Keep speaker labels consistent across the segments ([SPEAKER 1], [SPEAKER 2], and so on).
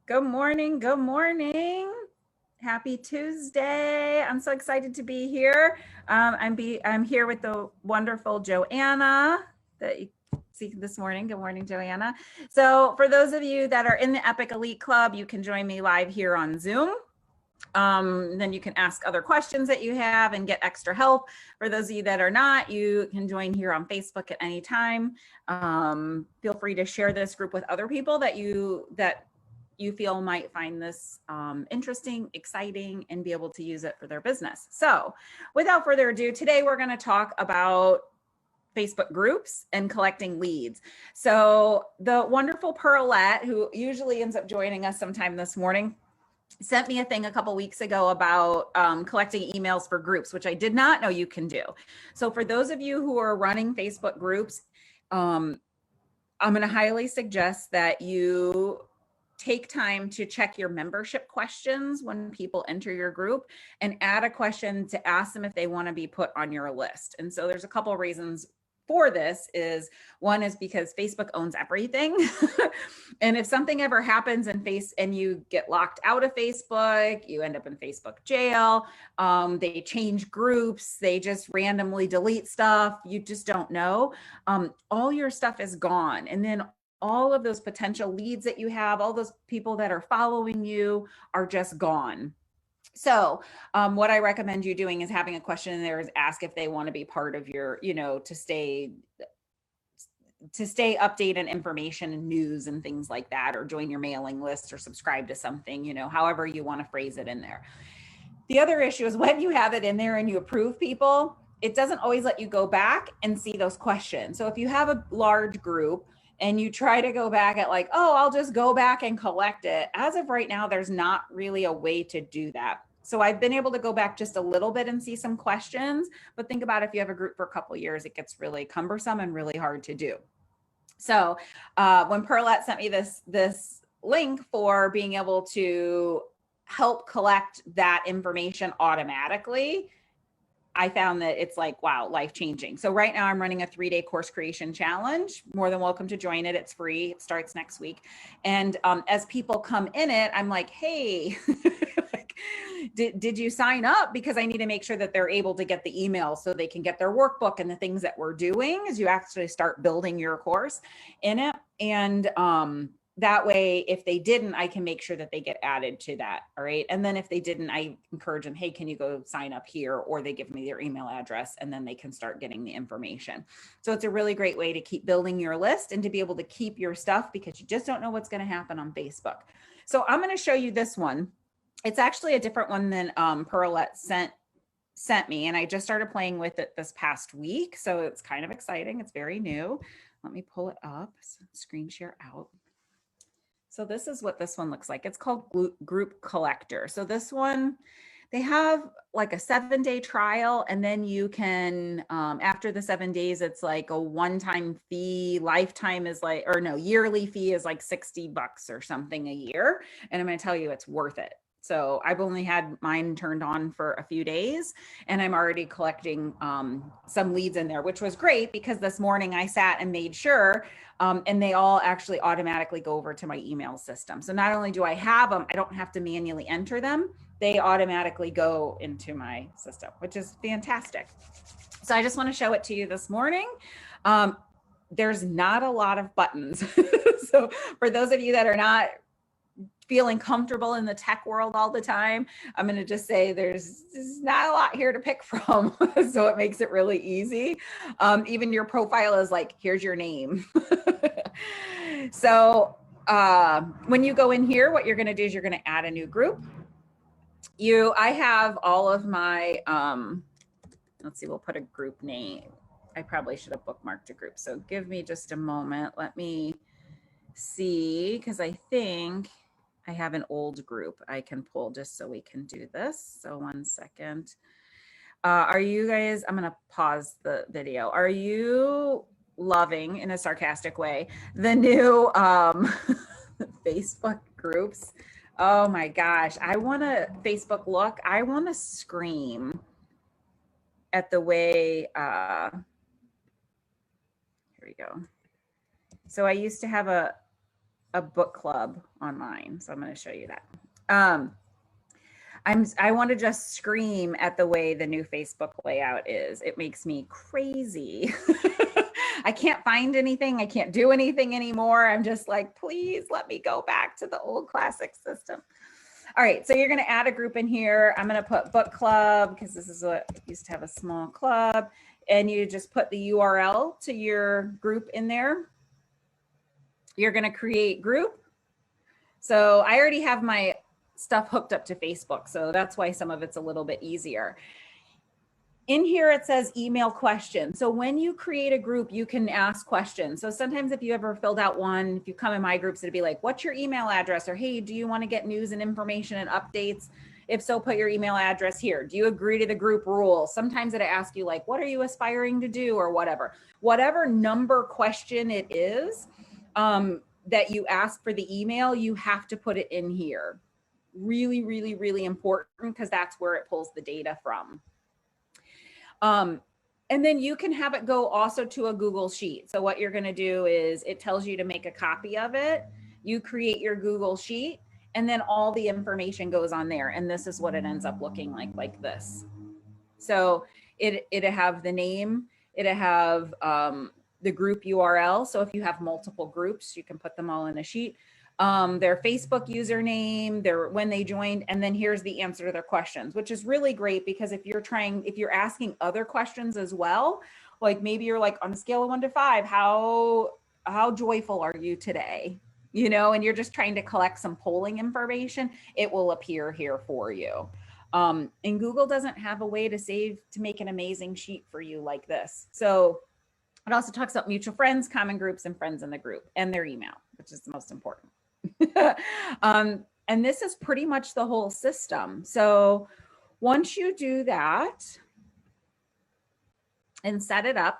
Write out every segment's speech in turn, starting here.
[SPEAKER 1] Good morning. Good morning. Happy Tuesday. I'm so excited to be here. I'm here with the wonderful Joanna that you see this morning. Good morning, Joanna. So for those of you that are in the Epic Elite Club, you can join me live here on Zoom. Then you can ask other questions that you have and get extra help. For those of you that are not, you can join here on Facebook at any time. Feel free to share this group with other people that you feel might find this interesting, exciting, and be able to use it for their business. So without further ado, today we're going to talk about Facebook groups and collecting leads. So the wonderful Pearlette, who usually ends up joining us sometime this morning, sent me a thing a couple weeks ago about collecting emails for groups, which I did not know you can do. So for those of you who are running Facebook groups, I'm going to highly suggest that you take time to check your membership questions when people enter your group and add a question to ask them if they want to be put on your list. And so there's a couple of reasons for this. Is one is because Facebook owns everything. And if something ever happens and you get locked out of Facebook, you end up in Facebook jail, they change groups, they just randomly delete stuff, you just don't know. All your stuff is gone. And then all of those potential leads that you have, all those people that are following you are just gone. So what I recommend you doing is having a question in there is ask if they want to be part of your, to stay updated on information and news and things like that, or join your mailing list or subscribe to something, however you want to phrase it in there. The other issue is when you have it in there and you approve people, it doesn't always let you go back and see those questions. So if you have a large group and you try to go back at like, oh, I'll just go back and collect it. As of right now, there's not really a way to do that. So I've been able to go back just a little bit and see some questions, but think about if you have a group for a couple of years, it gets really cumbersome and really hard to do. So when Pearlette sent me this link for being able to help collect that information automatically, I found that it's like, wow, life-changing. So right now I'm running a 3-day course creation challenge. More than welcome to join it. It's free. It starts next week. And as people come in it, I'm like, hey, like, did you sign up? Because I need to make sure that they're able to get the email so they can get their workbook and the things that we're doing as you actually start building your course in it. And that way, if they didn't, I can make sure that they get added to that. All right. And then if they didn't, I encourage them, hey, can you go sign up here? Or they give me their email address and then they can start getting the information. So it's a really great way to keep building your list and to be able to keep your stuff, because you just don't know what's going to happen on Facebook. So I'm going to show you this one. It's actually a different one than Pearlette sent me. And I just started playing with it this past week. So it's kind of exciting. It's very new. Let me pull it up. Screen share out. So this is what this one looks like. It's called Group Collector. So this one, they have like a 7-day trial, and then you can, after the 7 days, it's like a one-time fee. Lifetime is like, or no, yearly fee is like $60 or something a year. And I'm going to tell you, it's worth it. So I've only had mine turned on for a few days, and I'm already collecting some leads in there, which was great because this morning I sat and made sure, and they all actually automatically go over to my email system. So not only do I have them, I don't have to manually enter them. They automatically go into my system, which is fantastic. So I just want to show it to you this morning. There's not a lot of buttons. So for those of you that are not feeling comfortable in the tech world all the time, I'm going to just say there's not a lot here to pick from. So it makes it really easy. Even your profile is like, here's your name. So when you go in here, what you're going to do is you're going to add a new group. I have all of my, let's see, we'll put a group name. I probably should have bookmarked a group. So give me just a moment. Let me see, because I think I have an old group I can pull just so we can do this. So 1 second. Are you guys, I'm going to pause the video. Are you loving, in a sarcastic way, the new Facebook groups? Oh my gosh. I want to Facebook look. I want to scream at the way, here we go. So I used to have a a book club on mine. So I'm going to show you that. I want to just scream at the way the new Facebook layout is. It makes me crazy. I can't find anything. I can't do anything anymore. I'm just like, please let me go back to the old classic system. All right, so you're going to add a group in here. I'm going to put book club because this is what I used to have, a small club. And you just put the URL to your group in there. You're going to create group. So I already have my stuff hooked up to Facebook, so that's why some of it's a little bit easier. In here, it says email questions. So when you create a group, you can ask questions. So sometimes if you ever filled out one, if you come in my groups, it'd be like, what's your email address? Or, hey, do you want to get news and information and updates? If so, put your email address here. Do you agree to the group rules? Sometimes it'll ask you like, what are you aspiring to do or whatever. Whatever number question it is that you ask for the email, you have to put it in here. Really, really, really important because that's where it pulls the data from. And then you can have it go also to a Google Sheet. So what you're going to do is it tells you to make a copy of it. You create your Google Sheet and then all the information goes on there. And this is what it ends up looking like this. So it'll have the name, it'll have the group URL. So if you have multiple groups, you can put them all in a sheet. Their Facebook username, when they joined, and then here's the answer to their questions, which is really great because if you're asking other questions as well, like maybe you're like on a scale of 1 to 5, how joyful are you today? You know, and you're just trying to collect some polling information, it will appear here for you. And Google doesn't have a way to make an amazing sheet for you like this. So it also talks about mutual friends, common groups, and friends in the group, and their email, which is the most important. And this is pretty much the whole system. So once you do that and set it up,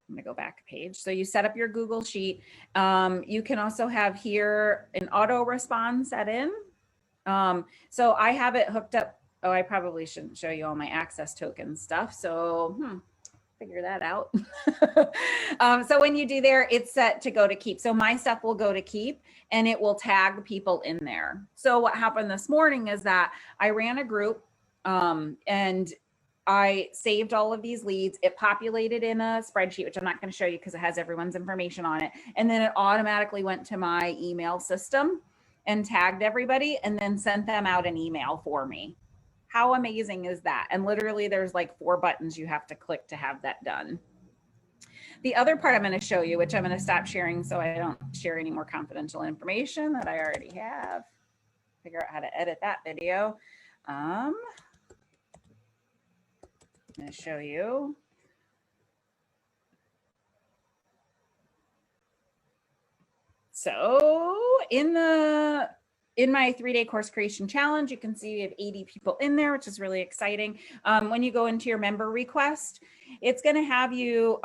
[SPEAKER 1] I'm gonna go back a page. So you set up your Google Sheet. You can also have here an auto respond set in. So I have it hooked up. Oh, I probably shouldn't show you all my access token stuff. So figure that out. So when you do there, it's set to go to keep. So my stuff will go to keep and it will tag people in there. So what happened this morning is that I ran a group and I saved all of these leads. It populated in a spreadsheet, which I'm not going to show you because it has everyone's information on it. And then it automatically went to my email system and tagged everybody and then sent them out an email for me. How amazing is that? And literally there's like 4 buttons you have to click to have that done. The other part I'm going to show you, which I'm going to stop sharing so I don't share any more confidential information that I already have. Figure out how to edit that video. I'm going to show you. So in my 3-day course creation challenge, you can see we have 80 people in there, which is really exciting. When you go into your member request, it's going to have you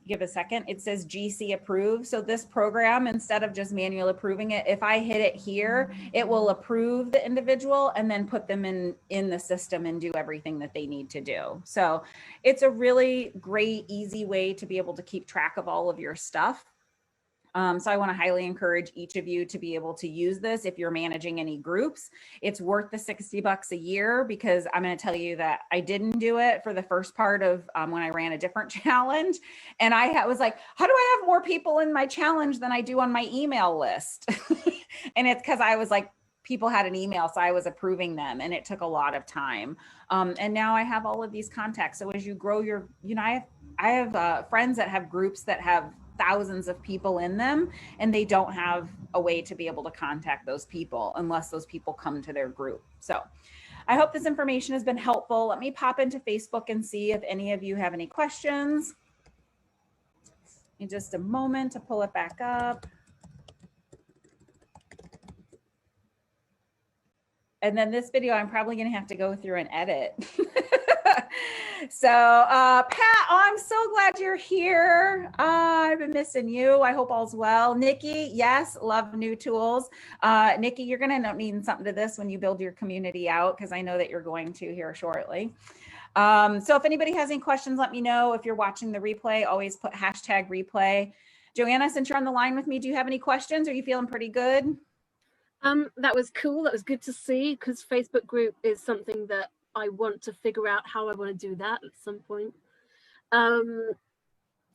[SPEAKER 1] give a second. It says GC approve. So this program, instead of just manual approving it, if I hit it here, it will approve the individual and then put them in the system and do everything that they need to do. So it's a really great, easy way to be able to keep track of all of your stuff. So I want to highly encourage each of you to be able to use this if you're managing any groups. It's worth the $60 a year because I'm going to tell you that I didn't do it for the first part of when I ran a different challenge. And I was like, how do I have more people in my challenge than I do on my email list? And it's because I was like, people had an email, so I was approving them and it took a lot of time. And now I have all of these contacts. So as you grow your, I have friends that have groups that have thousands of people in them and they don't have a way to be able to contact those people unless those people come to their group. So I hope this information has been helpful. Let me pop into Facebook and see if any of you have any questions. In just a moment to pull it back up. And then this video, I'm probably going to have to go through and edit. So Pat, I'm so glad you're here. I've been missing you. I hope all's well. Nikki, yes, love new tools. Nikki, you're going to end up needing something to this when you build your community out, because I know that you're going to here shortly. So if anybody has any questions, let me know. If you're watching the replay, always put #replay. Joanna, since you're on the line with me, do you have any questions? Are you feeling pretty good?
[SPEAKER 2] That was cool. That was good to see, because Facebook group is something that I want to figure out how I want to do that at some point.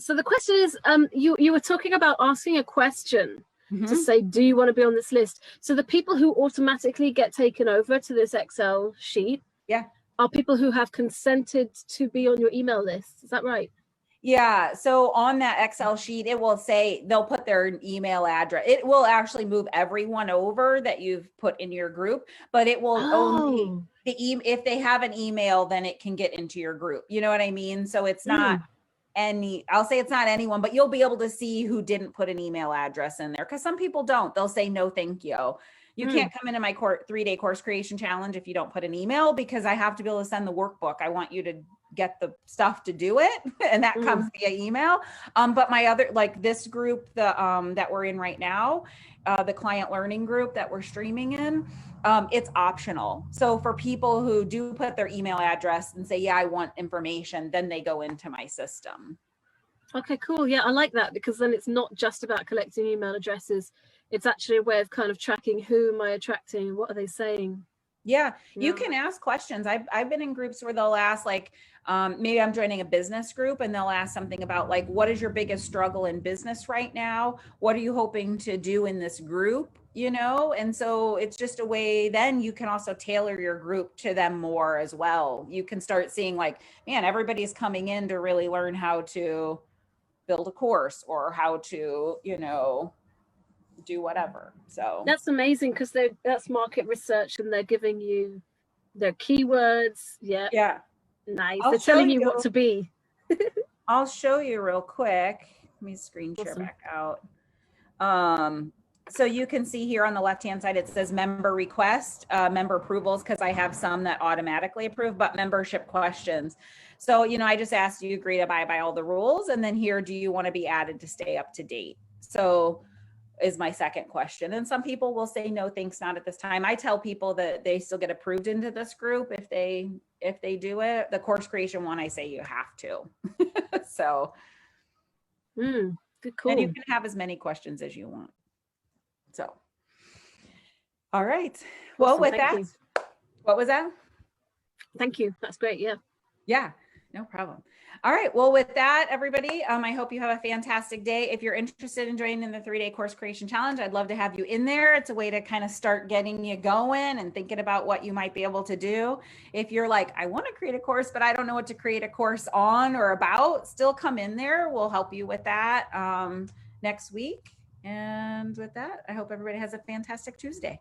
[SPEAKER 2] So the question is, you were talking about asking a question to say, do you want to be on this list? So the people who automatically get taken over to this Excel sheet, are people who have consented to be on your email list. Is that right?
[SPEAKER 1] Yeah. So on that Excel sheet, it will say they'll put their email address. It will actually move everyone over that you've put in your group, but it will only if they have an email, then it can get into your group. You know what I mean? So it's not I'll say it's not anyone, but you'll be able to see who didn't put an email address in there, because some people don't. They'll say no, thank you. You can't come into my 3-day course creation challenge if you don't put an email, because I have to be able to send the workbook. I want you to get the stuff to do it, and that comes via email. But my other, like this group, that we're in right now, the client learning group that we're streaming in, it's optional. So for people who do put their email address and say, yeah, I want information, then they go into my system.
[SPEAKER 2] Okay, cool. Yeah, I like that, because then it's not just about collecting email addresses. It's actually a way of kind of tracking who am I attracting, what are they saying.
[SPEAKER 1] Yeah, you can ask questions. I've been in groups where they'll ask, like, maybe I'm joining a business group, and they'll ask something about, like, what is your biggest struggle in business right now? What are you hoping to do in this group? You know, and so it's just a way, then you can also tailor your group to them more as well. You can start seeing, like, man, everybody's coming in to really learn how to build a course, or how to, you know, do whatever. So
[SPEAKER 2] that's amazing, because that's market research, and they're giving you their keywords. Yeah, nice. They're telling you what to be.
[SPEAKER 1] I'll show you real quick. Let me screen share back out. So you can see here on the left hand side, it says member request, member approvals, because I have some that automatically approve, but membership questions. So, you know, I just asked, do you agree to abide by all the rules? And then here, do you want to be added to stay up to date? So is my second question. And some people will say, no, thanks, not at this time. I tell people that they still get approved into this group if they do it. The course creation one, I say you have to. So
[SPEAKER 2] good, cool.
[SPEAKER 1] And you can have as many questions as you want. So, all right. Well,
[SPEAKER 2] awesome.
[SPEAKER 1] with that, what was that?
[SPEAKER 2] Thank you. That's great.
[SPEAKER 1] Yeah, no problem. All right. Well, with that, everybody, I hope you have a fantastic day. If you're interested in joining the 3-day course creation challenge, I'd love to have you in there. It's a way to kind of start getting you going and thinking about what you might be able to do. If you're like, I want to create a course, but I don't know what to create a course on or about, still come in there. We'll help you with that next week. And with that, I hope everybody has a fantastic Tuesday.